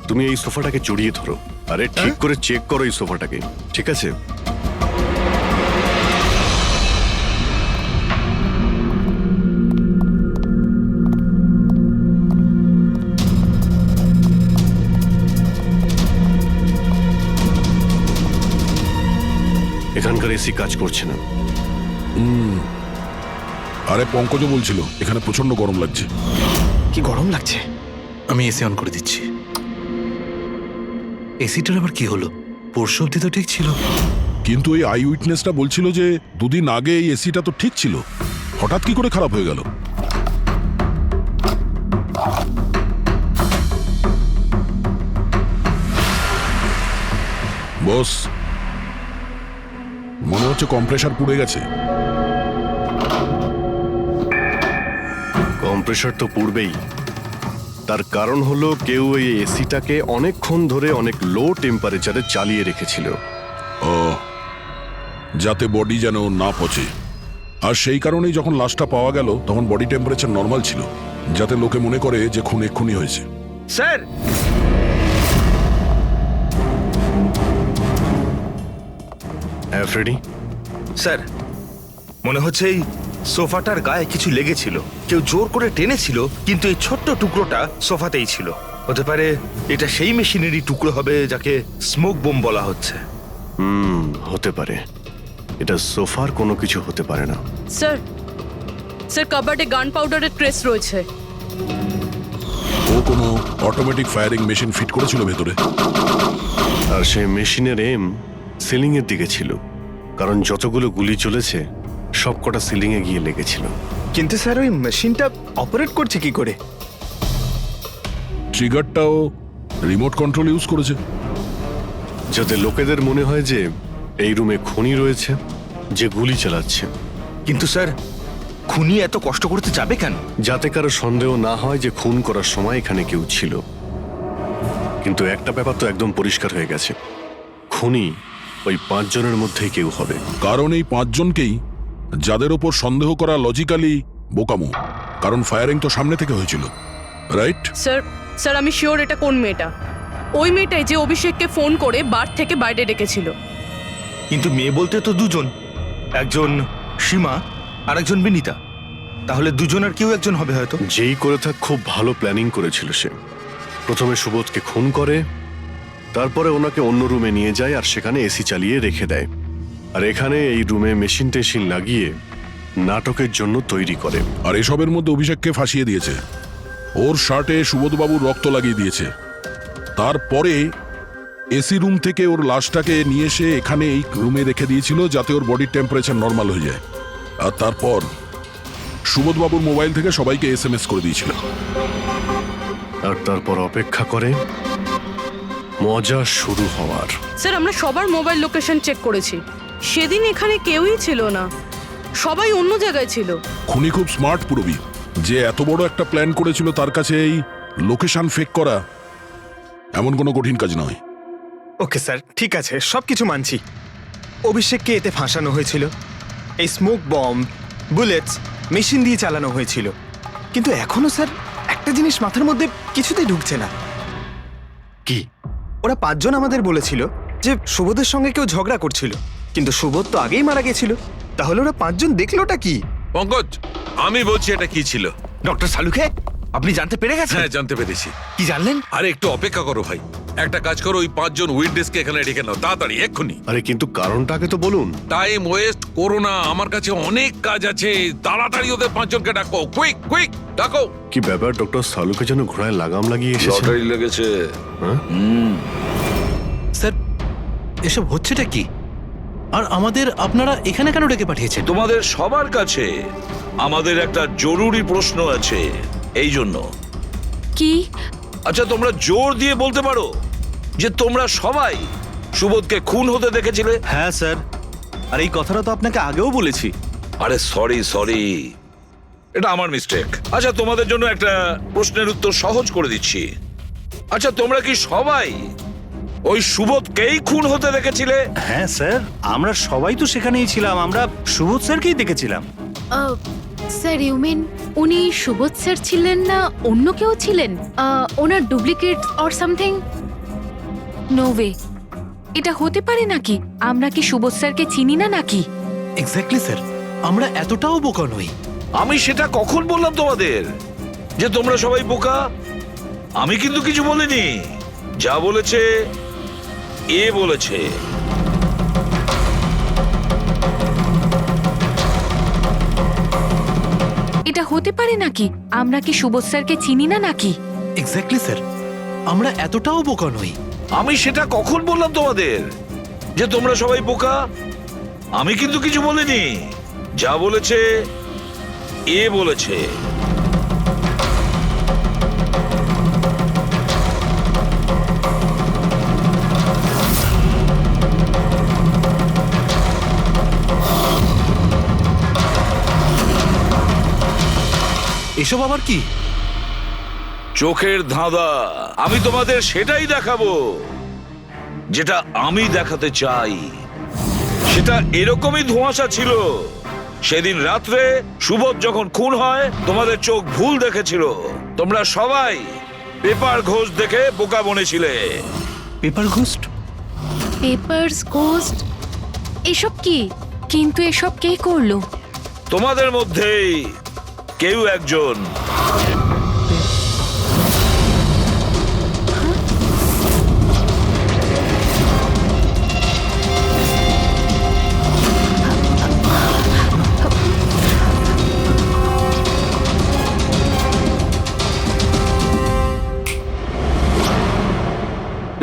তুমি এই সোফাটাকে জড়িয়ে ধরো, আরে ঠিক করে চেক করো এই সোফাটাকে, ঠিক আছে? এখানকার এসি কাজ করছে না। আরে পঙ্কজও বলছিল এখানে প্রচন্ড গরম লাগছে। কি গরম লাগছে? আমি এসি অন করে দিচ্ছি। এসিটার আবার কি হলো? পরশু অব্দি তো ঠিক ছিল। কিন্তু এই আই উইটনেসটা বলছিল যে দুদিন আগে এই এসিটা তো ঠিক ছিল, হঠাৎ কি করে খারাপ হয়ে গেল? বস, মনে হচ্ছে কম্প্রেসার পুড়ে গেছে। কম্প্রেসার তো পুড়বেই, তার কারণ হলো কেউ এই এসিটাকে অনেকক্ষণ ধরে অনেক লো টেম্পারেচারে চালিয়ে রেখেছিল। ও, যাতে বডি যেন না পচে। আর সেই কারণেই যখন লাশটা পাওয়া গেল তখন বডি টেম্পারেচার নর্মাল ছিল, যাতে লোকে মনে করে যে খুন এক্ষুনি হয়েছে। স্যার, হ্যাঁ ফ্রেডি? স্যার, মনে হচ্ছে এই সোফাটার গায়ে কিছু লেগেছিল, কেউ জোর করে টেনেছিল, কিন্তু এই ছোট্ট টুকরোটা সোফাতেই ছিল। হতে পারে এটা সেই মেশিনেরই টুকরো হবে যাকে স্মোক বোম বলা হচ্ছে। হতে পারে। এটা সোফার কোনো কিছু হতে পারে না। স্যার, কাবার্ডে গান পাউডারের ট্রেস রয়েছে। ও ও কোনো অটোমেটিক ফায়ারিং মেশিন ফিট করেছিল ভেতরে। আর সেই মেশিনের এম সিলিং এর দিকে ছিল, কারণ যতগুলো গুলি চলেছে সবকটা সিলিং এ গিয়ে লেগেছিল। কিন্তু স্যার ওই মেশিনটা অপারেট করছে কি করে? ট্রিগারটাও রিমোট কন্ট্রোল ইউজ করেছে, যাতে লোকেদের মনে হয় যে এই রুমে খুনি রয়েছে যে গুলি চালাচ্ছে। কিন্তু স্যার খুনি এত কষ্ট করতে যাবে কেন? যাতে কারো সন্দেহ না হয় যে খুন করার সময় এখানে কেউ ছিল। কিন্তু একটা ব্যাপার তো একদম পরিষ্কার হয়ে গেছে, খুনি ওই 5 জনের মধ্যেই কেউ হবে। কারণ এই 5 জনকেই যাদের ওপর সন্দেহ করা লজিক্যালি বোকামো, কারণ ফায়ারিং তো সামনে থেকে হয়েছিল, রাইট? স্যার আমি শিওর এটা কোন মেয়েটা, ওই মেয়েটাই যে অভিষেককে ফোন করে বার থেকে বাইরে ডেকেছিল। কিন্তু মেয়ে বলতে তো দুজন, একজন সীমা আর একজন বিনীতা। তাহলে দুজনের কেউ একজন হবে হয়তো। যেই করে থাক খুব ভালো প্ল্যানিং করেছিল সে। প্রথমে সুবোধকে খুন করে, তারপরে ওনাকে অন্য রুমে নিয়ে যায় আর সেখানে এসি চালিয়ে রেখে দেয়। আর এখানে এই রুমে মেশিন টেশিন লাগিয়ে নাটকের জন্য তৈরি করে। আর এসবের মধ্যে অভিষেককে ফাঁসিয়ে দিয়েছে, ওর শার্টে সুবোধবাবুর রক্ত লাগিয়ে দিয়েছে। তারপরে এসি রুম থেকে ওর লাশটাকে নিয়ে এসে এখানে এই রুমে রেখে দিয়েছিল যাতে ওর বডির টেম্পারেচার নর্মাল হয়ে যায়। আর তারপর সুবোধবাবুর মোবাইল থেকে সবাইকে SMS করে দিয়েছিল। আর তারপর অপেক্ষা করে মজা শুরু হওয়ার। স্যার আমরা সবার মোবাইল লোকেশন চেক করেছি, সেদিন এখানে কেউই ছিল না, সবাই অন্য জায়গায় ছিল। খুনি খুব স্মার্ট পুরবি, যে এত বড় একটা প্ল্যান করেছিল তার কাছে এই লোকেশন ফেক করা এমন কোনো কঠিন কাজ নয়। ওকে স্যার, ঠিক আছে, সবকিছু মানছি। অভিষেককে এতে ফাঁসানো হয়েছিল, এই স্মোক বম্ব, বুলেটস, মেশিন দিয়ে চালানো হয়েছিল। কিন্তু এখনো স্যার একটা জিনিস মাথার মধ্যে কিছুতেই ঢুকছে না। কি? ওরা 5 জন আমাদের বলেছিল যে সুবোধের সঙ্গে কেউ ঝগড়া করছিল, কিন্তু সুবোধ তো আগেই মারা গেছিল। তাহলে ওরা 5 জন দেখলোটা কি? পঙ্কজ, আমি বলছি এটা কি ছিল। ডক্টর সালুখে, আপনি জানতে পেরে গেছেন? হ্যাঁ, জানতে পেরেছি। কি জানলেন? আরে একটু অপেক্ষা করো ভাই, একটা কাজ করো, ওই 5 জন উইটনেসকে এখানে ডেকে নাও তাড়াতাড়ি, এক্ষুনি। আরে কিন্তু কারণটাকে তো বলুন। টাইম ওয়েস্ট করো না, আমার কাছে অনেক কাজ আছে। তাড়াতাড়ি ওদের 5 জনকে ডাকো, কুইক কুইক ডাকো। কি ব্যাপার, ডক্টর সালুকে যেন ঘোড়ায় লাগাম লাগিয়ে এসেছে। লটারি লেগেছে। স্যার এসব হচ্ছেটা কি? আর আমাদের আপনারা এখানে কেন ডেকে পাঠিয়েছেন? তোমাদের সবার কাছে আমাদের একটা জরুরি প্রশ্ন আছে, এই জন্য। কি? আচ্ছা, তোমরা জোর দিয়ে বলতে পারো যে তোমরা সবাই সুবোধকে খুন হতে দেখেছিলে? হ্যাঁ স্যার, আর এই কথাটা তো আপনাকে আগেও বলেছি। আরে সরি, এটা আমার মিস্টেক। আচ্ছা, তোমাদের জন্য একটা প্রশ্নের উত্তর সহজ করে দিচ্ছি। আচ্ছা, তোমরা কি সবাই ওই সুবোধকেই খুন হতে দেখেছিলে? হ্যাঁ স্যার, আমরা সবাই তো সেখানেই ছিলাম, আমরা সুবোধ স্যারকেই দেখেছিলাম। স্যার ইউ মিন উনি সুবোধ স্যার ছিলেন না অন্য কেউ ছিলেন? ওনার duplicate or something? No way, এটা হতে পারে নাকি? আমরা কি সুবোধ স্যারকে চিনি না নাকি? এক্স্যাক্টলি স্যার, আমরা এতটাও বোকা নই। আমি সেটা কখন বললাম তোমাদের যে তোমরা সবাই বোকা? আমি কিন্তু কিছু বলিনি, যা বলেছে এ বলেছে। এটা হতে পারে নাকি? আমরা কি সুবোধ স্যারকে চিনি না নাকি? এক্স্যাক্টলি স্যার, আমরা এতটাও বোকা নই। আমি সেটা কখন বললাম তোমাদের যে তোমরা সবাই বোকা? আমি কিন্তু কিছু বলিনি, যা বলেছে এ বলেছে। এসব আবার কি? চোখের ধাঁধা। আমি তোমাদের সেটাই দেখাবো যেটা আমি দেখাতে চাই। সেটা এরকমই ধোঁয়াশা ছিল। সেদিন রাত্রে সুবোধ যখন খুন হয়, তোমাদের চোখ ভুল দেখেছিল। তোমরা সবাই পেপার ঘোষ দেখে বোকা বনেছিলে। Pepper ghost? Pepper's ghost? এসব কি? কিন্তু এসব কে করলো? তোমাদের মধ্যেই কেউ একজন।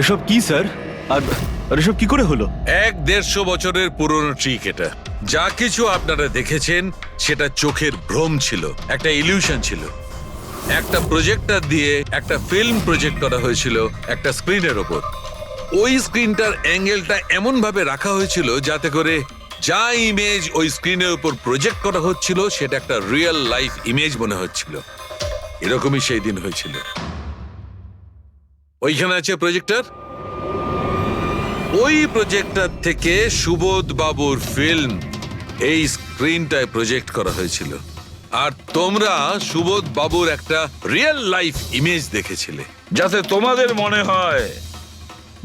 এসব কি স্যার? আর এসব কি করে হলো? 150 বছরের পুরনো ট্রিক এটা। যা কিছু আপনারা দেখেছেন সেটা চোখের ভ্রম ছিল, একটা ইলিউশন ছিল। একটা প্রজেক্টর দিয়ে একটা ফিল্ম প্রজেক্ট করা হয়েছিল একটা স্ক্রিনের ওপর। ওই স্ক্রিনটার অ্যাঙ্গেলটা এমন ভাবে রাখা হয়েছিল যাতে করে যা ইমেজ ওই স্ক্রিনের উপর প্রজেক্ট করা হচ্ছিল সেটা একটা রিয়েল লাইফ ইমেজ মনে হচ্ছিল। এরকমই সেই দিন হয়েছিল। ওইখানে আছে প্রজেক্টর। ওই প্রজেক্টর থেকে সুবোধ বাবুর ফিল্ম এই স্ক্রিনটায় প্রজেক্ট করা হয়েছিল, আর তোমরা সুবোধ বাবুর একটা রিয়েল লাইফ ইমেজ দেখেছিলে। যাতে তোমাদের মনে হয়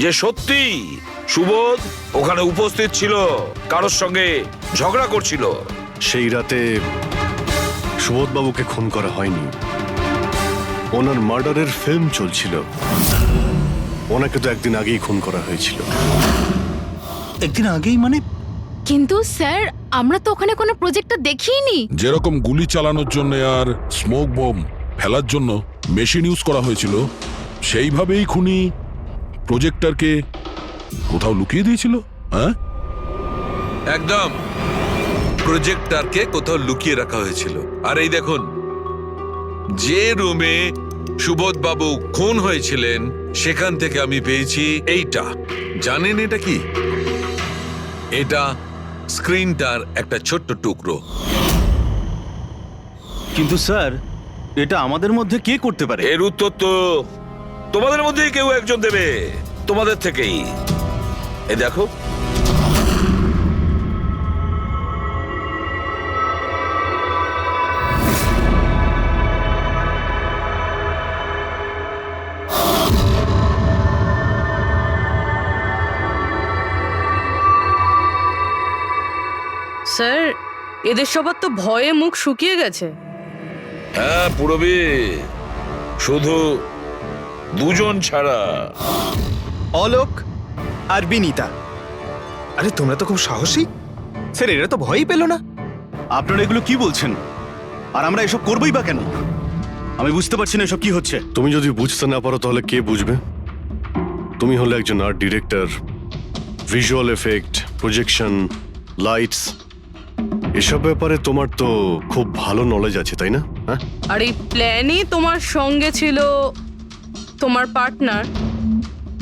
যে সত্যি সুবোধ ওখানে উপস্থিত ছিল, কারোর সঙ্গে ঝগড়া করছিল। সেই রাতে সুবোধবাবুকে খুন করা হয়নি, ওনার মার্ডারের ফিল্ম চলছিল। ওনাকে তো একদিন আগেই খুন করা হয়েছিল। একদিন আগেই মানে? কিন্তু স্যার আমরা তো ওখানে কোনো প্রজেক্টটা দেখিনি। যেরকম গুলি চালানোর জন্য আর স্মোক বম ফেলার জন্য মেশিন ইউজ করা হয়েছিল, সেইভাবেই খুনি প্রজেক্টরকে কোথাও লুকিয়ে দিয়েছিল। হ্যাঁ, একদম, প্রজেক্টরকে কোথাও লুকিয়ে রাখা হয়েছিল। আর এই দেখুন, যে রুমে সুবোধ বাবু খুন হয়েছিলেন সেখান থেকে আমি পেয়েছি এইটা। জানেন এটা কি? এটা স্ক্রিনটার একটা ছোট্ট টুকরো। কিন্তু স্যার, এটা আমাদের মধ্যে কে করতে পারে? এর উত্তর তো তোমাদের মধ্যেই কেউ একজন দেবে, তোমাদের থেকেই। এ দেখো, স্যার এদের সবার তো ভয়ে মুখ শুকিয়ে গেছে। হ্যাঁ পুরবী, শুধু দুজন ছাড়া। অলোক আর বিনীতা। আরে তোমরা তো খুব সাহসী। স্যার এরা তো ভয়ই পেল না। আপনারা এগুলো কি বলছেন? আর আমরা এসব করবোই বা কেন? আমি বুঝতে পারছি না এসব কি হচ্ছে। তুমি যদি বুঝতে না পারো তাহলে কে বুঝবে? তুমি হলে একজন art director. Visual effect, projection, lights, এসব ব্যাপারে তোমার তো খুব ভালো নলেজ আছে, তাই না? হ্যাঁ, আর এই প্ল্যানে তোমার সঙ্গে ছিল তোমার পার্টনার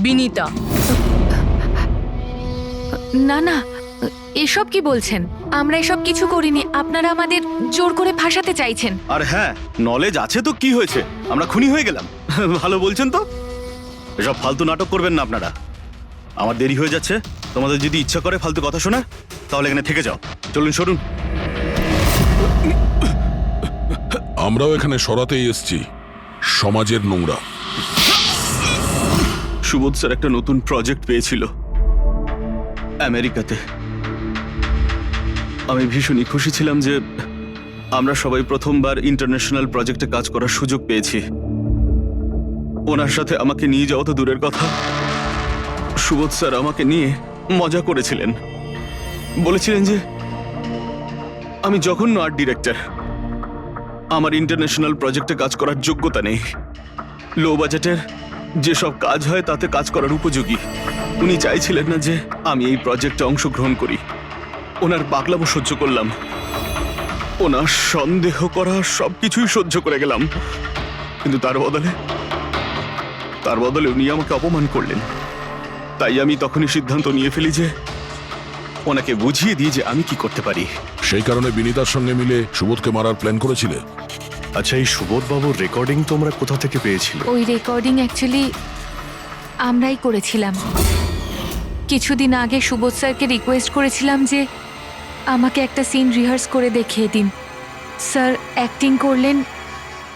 বিনীতা। না না, এসব কি বলছেন? আমরা এসব কিছু করিনি। আপনারা আমাদের জোর করে ফাঁসাতে চাইছেন। আর হ্যাঁ, নলেজ আছে তো কি হয়েছে? আমরা খুনি হয়ে গেলাম। ভালো বলছেন তো। এসব ফালতু নাটক করবেন না আপনারা। আমার দেরি হয়ে যাচ্ছে। তোমাদের যদি ইচ্ছা করে ফালতু কথা শোনার, তাহলে এখানে থেকে যাও। চলুন, সরুন। আমরাও এখানে সরাতেই এসছি সমাজের নোংরা। সুবোধ স্যার একটা নতুন প্রজেক্ট পেয়েছিল আমেরিকাতে। আমি ভীষণই খুশি ছিলাম যে আমরা সবাই প্রথমবার ইন্টারন্যাশনাল প্রজেক্টে কাজ করার সুযোগ পেয়েছি। ওনার সাথে আমাকে নিয়ে যাওয়া তো দূরের কথা, সুবোধ স্যার আমাকে নিয়ে মজা করেছিলেন। বলেছিলেন যে আমি জঘন্য আর্ট ডিরেক্টর, আমার ইন্টারন্যাশনাল প্রজেক্টে কাজ করার যোগ্যতা নেই, লো বাজেটের যেসব কাজ হয় তাতে কাজ করার উপযোগী। উনি চাইছিলেন না যে আমি এই প্রজেক্টে অংশগ্রহণ করি। ওনার পাগলামো সহ্য করলাম, ওনার সন্দেহ করা সবকিছুই সহ্য করে গেলাম। কিন্তু তার বদলে উনি আমাকে অপমান করলেন। তাই আমি তখনই সিদ্ধান্ত নিয়ে ফেলি যে ওনাকে বুঝিয়ে দিই যে আমি কি করতে পারি। সেই কারণে বিনীতার সঙ্গে মিলে সুবোধকে মারার প্ল্যান করেছিলে। আচ্ছা, এই সুবোধ বাবুর রেকর্ডিং তোমরা কোথা থেকে পেয়েছিলে? ওই রেকর্ডিং অ্যাকচুয়ালি আমরাই করেছিলাম। কিছুদিন আগে সুবোধ স্যারকে রিকোয়েস্ট করেছিলাম যে আমাকে একটা সিন রিহার্স করে দেখিয়ে দিন। স্যার অ্যাক্টিং করলেন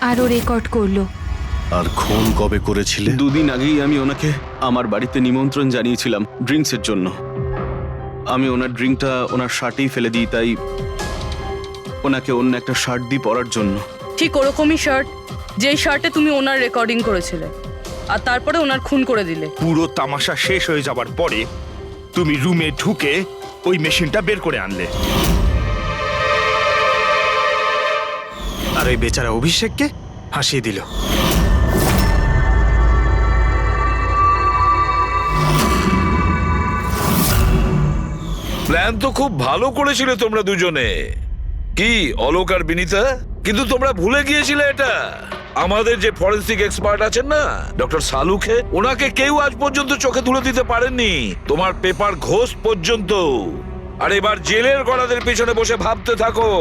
আর ও রেকর্ড করলো। আর খুন কবে করেছিলে? 2 দিন আগেই আমি ওনাকে আমার বাড়িতে নিমন্ত্রণ জানিয়েছিলাম ড্রিঙ্কসের জন্য। আমি ওনার ড্রিঙ্কটা ওনার শার্টেই ফেলে দিই, তাই ওনাকে অন্য একটা শার্ট দিই পরার জন্য। ঠিক ওরকমই শার্ট যেই শার্টে তুমি ওনার রেকর্ডিং করেছিলে, আর তারপরে ওনার খুন করে দিলে। পুরো তামাশা শেষ হয়ে যাবার পরে তুমি রুমে ঢুকে ওই মেশিনটা বের করে আনলে। আর ওই বেচারা অভিষেককে ফাঁসিয়ে দিল। প্ল্যান তো খুব ভালো করেছিলে তোমরা দুজনে, কি অলোক আর বিনীতা, কিন্তু তোমরা ভুলে গিয়েছিলে এটা। আমাদের যে ফরেন্সিক এক্সপার্ট আছেন না, ডক্টর সালুখে, ওনাকে কেউ আজ পর্যন্ত চোখে তুলে দিতে পারেননি, তোমার পেপার ঘোষ পর্যন্ত। আর এবার জেলের গলাদের পিছনে বসে ভাবতে থাকো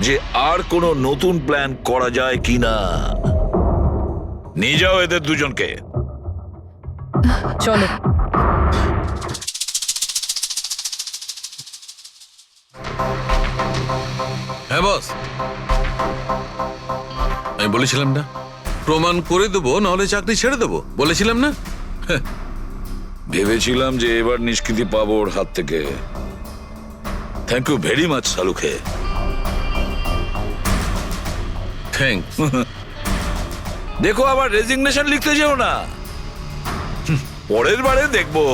যে আর কোনো নতুন প্ল্যান করা যায় কিনা। নিয়ে যাও এদের দুজনকে। চলো। হ্যাঁ বস, আমি বলেছিলাম না প্রমাণ করে দেবো, নাহলে চাকরি ছেড়ে দেবো, বলেছিলাম না? ভেবেছিলাম যে এবার নিষ্কৃতি পাবো ওর হাত থেকে। থ্যাংক ইউ ভেরি মাচ সালুখে। থ্যাংকস। দেখো আবার রেজিগনেশন লিখতে যেও না, পরের বারে দেখবো।